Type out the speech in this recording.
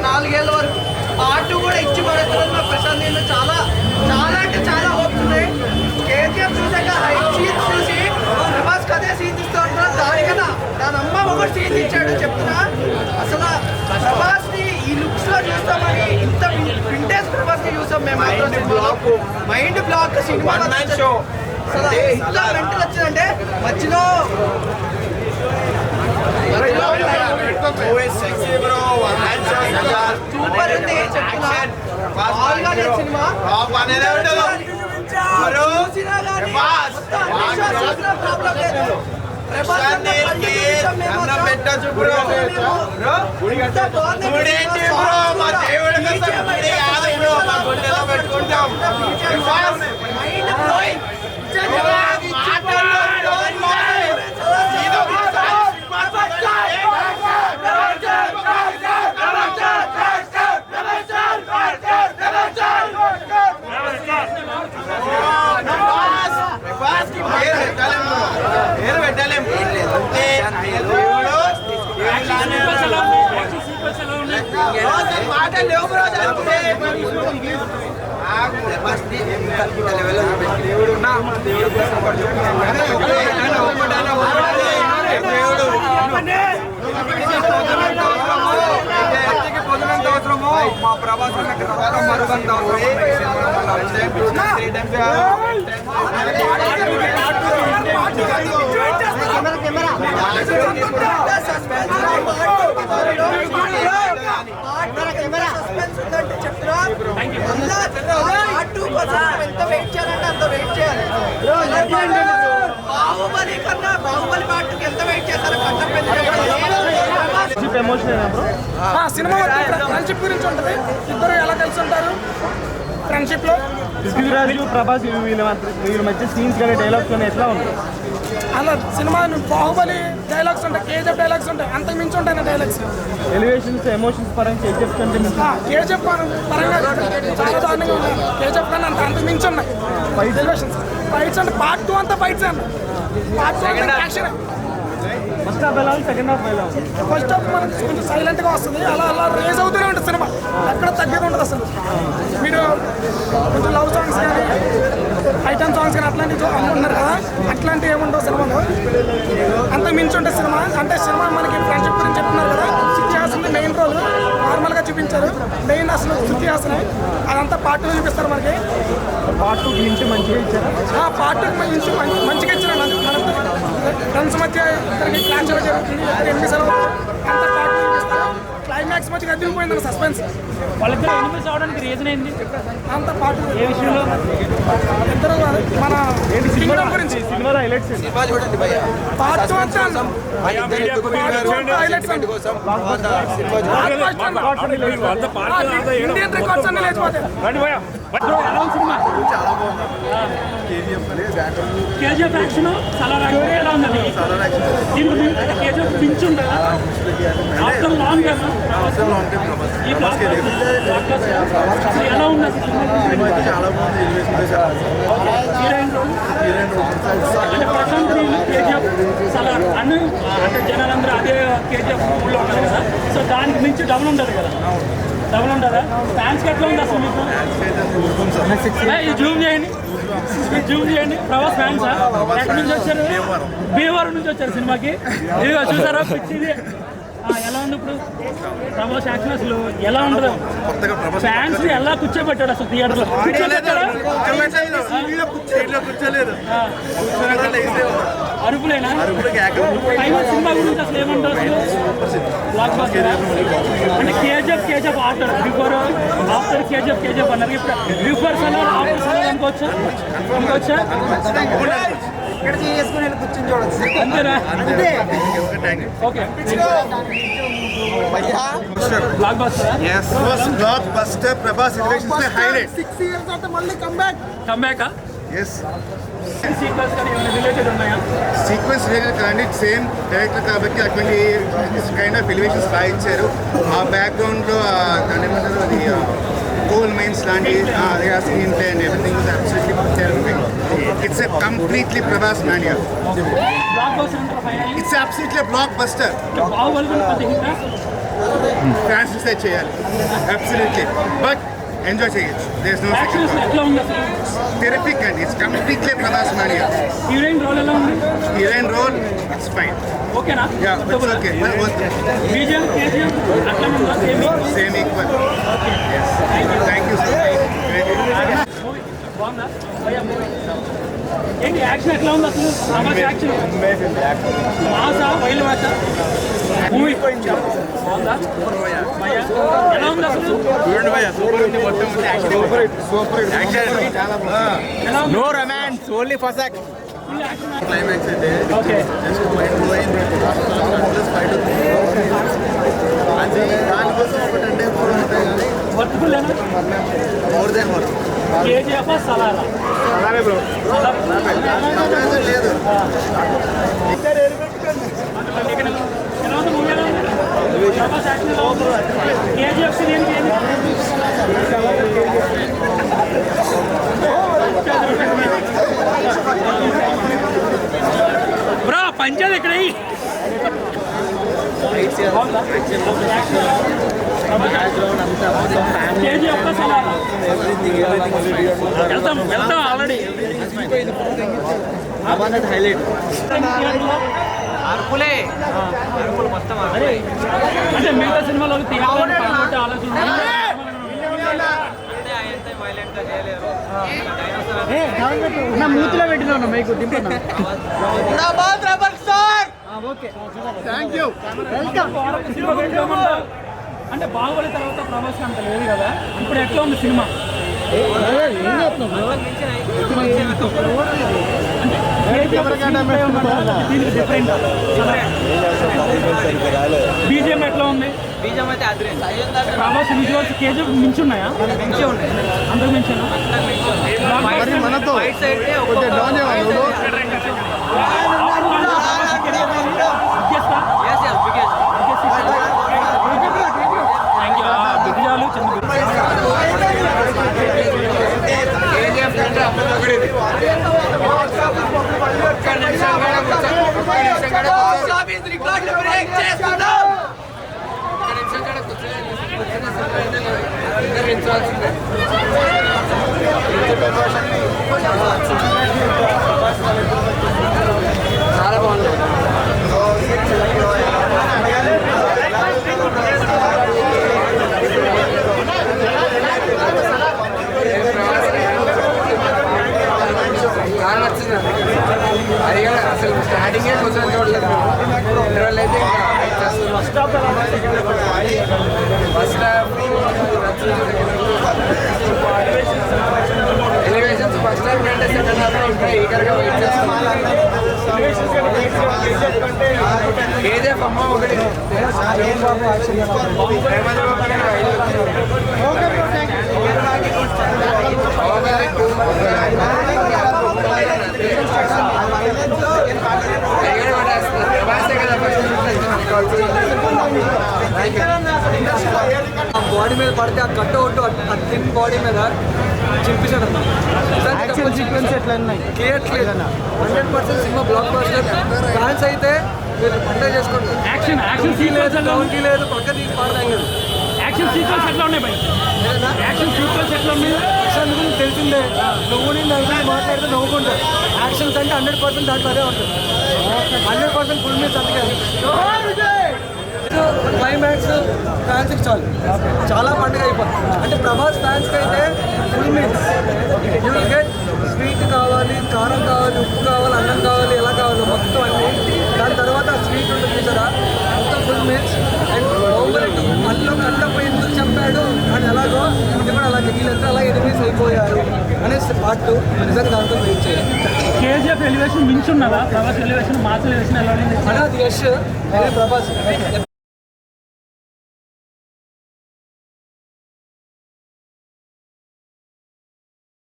4 ఏళ్ళ వరకు పార్ట్ 2 కూడా ఇచ్చి పడుతుంది. మా ప్రశాంత్ నేను చాలా చాలా అంటే చాలా హోప్స్ ఉన్నాయి. కేజీఎఫ్ చూసాక హైట్ సీన్ చూసి ప్రభాస్ అదే సీన్ ఇస్తూ ఉంటున్నారు. దానికన్నా దాని అమ్మ ఒకటి సీన్ ఇచ్చాడు చెప్తున్నా. అసలు ప్రభాస్ ని ఈ లుక్స్ లో చూస్తామని ఇంత వింటేజ్ ప్రభాస్ ని చూసాం మేము. మైండ్ బ్లాక్ సినిమా అసలు ఇంత మెంటల్ వచ్చిందంటే మధ్యలో సూపర్ ఉంది సినిమా. ప్రాబ్లం లేదు. మా ప్రభాస్ మరుగంత బాహుబలి కన్నా బాహుబలి పాటకి ఎంత వెయిట్ చేశారు. సినిమా ఫ్రెండ్షిప్ గురించి ఉంటుంది. ఇద్దరు ఎలా కలిసి ఉంటారు ఫ్రెండ్షిప్ లో. పృథ్వీరాజు ప్రభాస్ వీళ్ళ మధ్య సీన్స్ కానీ డైలాగ్స్ కానీ ఎట్లా ఉంటాయి? అలా సినిమా బాహుబలి డైలాగ్స్ ఉంటాయి, కేజీఎఫ్ డైలాగ్స్ ఉంటాయి, అంతకు మించి ఉంటాయి నా డైలాగ్స్. ఎలివేషన్స్ ఎమోషన్స్ పరంగా కేజీఎఫ్ కంటే కేజీఎఫ్ పరంగా చాలా దారుణంగా ఉన్నాయి. కేజీఎఫ్ కన్నా అంతకు మించి ఉన్నాయి ఎలివేషన్స్. ఫైట్స్ అంటే పార్ట్ 2 అంతా ఫైట్స్ అన్న. Part 2 action. ఫస్ట్ హాఫ్ ఎలా ఉంది, సెకండ్ హాఫ్ ఎలా ఉంది? ఫస్ట్ హాఫ్ మనకి కొంచెం సైలెంట్గా వస్తుంది. అలా అలా రేజ్ అవుతూనే ఉంటుంది సినిమా. ఎక్కడ తగ్గేది ఉండదు అసలు. మీరు కొంచెం లవ్ సాంగ్స్ కానీ ఐటమ్ సాంగ్స్ కానీ అట్లాంటివి అనుకుంటున్నారు కదా, అట్లాంటివి ఏముండవు సినిమాలో. అంత మించి ఉంటుంది సినిమా. అంటే సినిమా మనకి ఫ్రెండ్షిప్ గురించి చెప్తున్నారు కదా. శృతి హాసన్ మెయిన్ రోల్ నార్మల్గా చూపించారు. మెయిన్ అసలు శృతి హాసన్ అదంతా పార్ట్ 2 చూపిస్తారు మనకి. పార్ట్ 2 నుంచి మంచిగా ఇచ్చారు. పార్ట్ 2 నుంచి మంచిగా ఇచ్చారు. మన ఫ్రెండ్స్ మధ్య ఇద్దరికి క్లాష్ జరుగుతుంది, ఎనిమిది సెలవు అంతా పార్ట్ 2 చూపిస్తారు. క్లైమాక్స్ మధ్య అదిరిపోయింది సస్పెన్స్. వాళ్ళిద్దరు ఎనిమిస్ అవడానికి రీజన్ ఏంటి? అంత పార్ట్ ఏ విషయంలో? ఇద్దరు మన కింగ్డమ్ గురించి సినిమాలో హైలైట్స్ పార్ట్ 2 అంతా ఇండియన్ రికార్డ్స్ అన్ని లేచిపోతాయి. కేజీఎఫ్ యాక్షన్ చాలా ఎలా ఉన్నది? కేజీఎఫ్ పించి ఉంటుందా? ఆఫ్టర్ లాంగ్ ఈ బ్లాక్ అసలు ఎలా ఉన్నది? హీరోయిన్ అంటే ప్రశాంత్ కేజీఎఫ్ చాలా అన్ని అంటే జనాలందరూ అదే కేజీఎఫ్ ఊళ్ళో ఉన్నారు కదా. సో దానికి మించి డబుల్ ఉంటుంది కదా. డబుల్ ఉంటుందా? ఫ్యాన్స్కి ఎట్లా ఉంది అసలు మీకు? ఇది జూమ్ చేయండి, జూమ్ చేయండి. ప్రభాస్ ఫ్యాన్స్ ఎక్కడి నుంచి వచ్చారు? భీమవరం నుంచి వచ్చారు సినిమాకి. ఇదిగో చూసారా పిచ్చిది ఎలా ఉంది ఇప్పుడు ప్రభాస్ యాక్షన్ అసలు ఎలా ఉండదు? ఫ్యాన్స్ ఎలా కూర్చోబెట్టాడు అసలు థియేటర్ లో? అరుపులేనా? ఫైనల్ సినిమా గురించి అసలు ఏమంటారు అసలు? బ్లాక్ బస్టర్ అంటే KGF after before after KGF అన్నారు. ఇప్పుడు బిఫోర్ సలార్ ఆఫ్టర్ సలార్ అనుకోవచ్చా? ఇక్కడ చేసుకుని కూర్చొని చూడొచ్చు. అంతేనా? Okay. Block buster. Yes, first blockbuster Prabhas Innovations में highlight. 6 years after మళ్ళీ కమ్బ్యాక్. Yes. సీక్వెన్స్ కానీ ఏమైనా రిలేటెడ్ ఉన్నాయా? సీక్వెన్స్ రిలేటెడ్ కానీ సేమ్ డైరెక్టర్ కాబట్టి అటువంటి కైండ్ ఆఫ్ ఎలివేషన్స్ బాగా ఇచ్చారు. ఆ బ్యాక్గ్రౌండ్లో దాని ఏమంటారు అది కోల్ మైన్స్ లాంటి screenplay and everything was absolutely terrific. It's a completely Prabhas mania. Blockbuster అంటారా final? It's absolutely a blockbuster. Baahubali కూడా పెద్ద హిట్. Fans decide చేయాలి. Absolutely. But enjoy చేయొచ్చు. There's no second actions thought. ఎట్లా ఉంది అసలు? Terrific and it's completely Prabhas mania. Heroine role ఎలా ఉంది? Heroine role, it's fine. ఓకేనా? Yeah, it's okay. BGM KGM అట్లా ఉందా? Same equal. Yes. Thank you so much. Very good. Movie బాగుందా? భయ్యా మూవీ ఏంటి యాక్షన్ ఎట్లా ఉంది అసలు? ప్రభాస్ యాక్షన్ మాసా వైల్ మాసా మూవీ బాగుందా? భయ్యా ఎలా ఉంది అసలు? ఎలా ఉంది? No romance, only first Climax అయితే okay just mind blowing. Fight అది దానికోసం ఒకటంటే వర్త్ఫుల్ ఏనా? More than work. కేజీఎఫ్ సలారా అలాగే బ్రో. లేదు ఎలా ఉంది మూవీ? ఎలా ఉంది? ప్రభాస్ యాక్షన్ ఎలా ఉంది? కేజీఎఫ్ సీన్ ఏంటి? బ్రో పంచాది ఇక్కడ కేజీఎఫ్ సలారా వెళ్తాం వెళ్తాం ఆల్రెడీ హైలైట్. అరే అంటే మిగతా సినిమాలో తీయాలని పడగొట్టే ఆలోచన నా మూతిలో పెట్టినా మీకు దింపన్నా. అంటే బాహుబలి తర్వాత ప్రభాస్ అంత లేదు కదా, ఇప్పుడు ఎట్లా ఉంది సినిమా? డిఫరెంట్ బీజిఎం ఎట్లా ఉంది? బీజం అయితే అదిరింది. ప్రభాస్ విజువల్స్ కేజీఎఫ్ మించి ఉన్నాయా? మంచిగా ఉన్నాయి. అంతకు మించినా? మనతో ఫైట్స్ అయితే ఒక yes, yes, biggest. విజయాలు చిన్న చాలా బాగుంది. చాలా నచ్చింది. అది కూడా అసలు స్టార్టింగే కొంచెం చూడలేదు. ఇంటర్వెల్ అయితే ఫస్ట్ ఎలివేషన్స్ ఫస్ట్ హాఫ్ కంటే సెకండ్ హాఫ్ ఇంకా ఈగర్గా వెయిట్ చేస్తున్నాం. కేజీఎఫ్ అమ్మ ఒకటి బాడీ మీద పడితే ఆ కట్ అవుట్ ఆ థిన్ బాడీ మీద చింపేశాడు. ఎట్లా ఉన్నాయి? Clear 100% cinema block buster. Fans అయితే మీరు పండుగ చేసుకోండి. యాక్షన్ సీక్వెన్స్ ఎట్లా ఉంది? లేదు పక్క తీసి పాడతాం కదా. యాక్షన్ సీక్వెన్స్ ఎట్లా ఉన్నాయి భయ్? యాక్షన్ సీక్వెన్స్ ఎట్లా ఉన్నాయి? యాక్షన్ గురించి తెలిసిందే. నువ్వు నేను మాట్లాడితే నవ్వుకుంటావు. యాక్షన్స్ అంటే 100% దాంట్లో అదే ఉంటుంది. 100% ఫుల్ మీల్స్ అందుకే. క్లైమాక్స్ ఫ్యాన్స్కి చాలు, చాలా పండుగ అయిపోతుంది. అంటే ప్రభాస్ ఫ్యాన్స్కి అయితే full meals. You will get sweet కావాలి, కారం కావాలి, ఉప్పు కావాలి, అన్నం కావాలి, ఎలా కావాలో మొత్తం అన్నీ. దాని తర్వాత స్వీట్ ఉంటుంది చూసారా, మొత్తం ఫుల్ మీల్స్. అండ్ బాహుబలి మళ్ళీ కట్టపోయి ఎందుకు చెప్పాడు అని ఎలాగో ఇది కూడా అలాగే వీళ్ళంతా అలా ఎనిమిస్ అయిపోయారు అనేసి పార్ట్ 2 నిజంగా దాంతో వెయిట్ చేయాలి. కేజీఎఫ్ ఎలివేషన్ మించి ఉన్నదా? ప్రభాస్ ఎలివేషన్ మాస్ ఎలివేషన్ ఎలా ఉంది? అలా అది యష్, ప్రభాస్